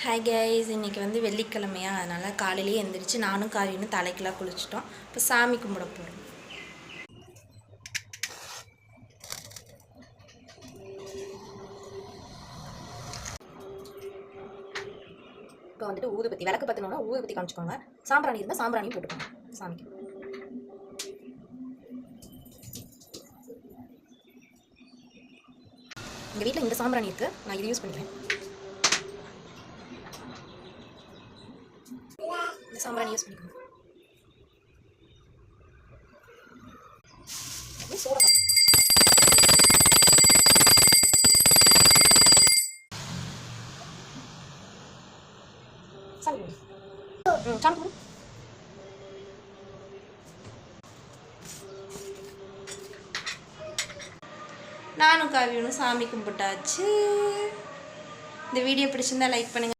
Hi guys, இன்றைக்கி வந்து வெள்ளிக்கிழமையா, அதனால் காலையிலேயே எழுந்திரிச்சு நானும் காவியும் தலைக்கெல்லாம் குளிச்சிட்டோம். இப்போ சாமி கும்பிட போகிறோம். இப்போ வந்துட்டு ஊதுபத்தி விளக்கு பற்றினோன்னா ஊதுபத்தி காமிச்சிக்கோங்க. சாம்பிராணி இருந்தால் சாம்பிராணியும் போட்டுக்கோங்க சாமிக்கு. எங்கள் வீட்டில் இந்த சாம்பிராணி இருக்குது, நான் இதை யூஸ் பண்ணிக்கிறேன். இந்த சாம்பிராணி யூஸ் பண்ணிக்கோங்க. சோடா சாமி சாமி நானும் காவியனும் சாமி கும்பிட்டாச்சு. இந்த வீடியோ பிடிச்சிருந்தா லைக் பண்ணுங்கள்.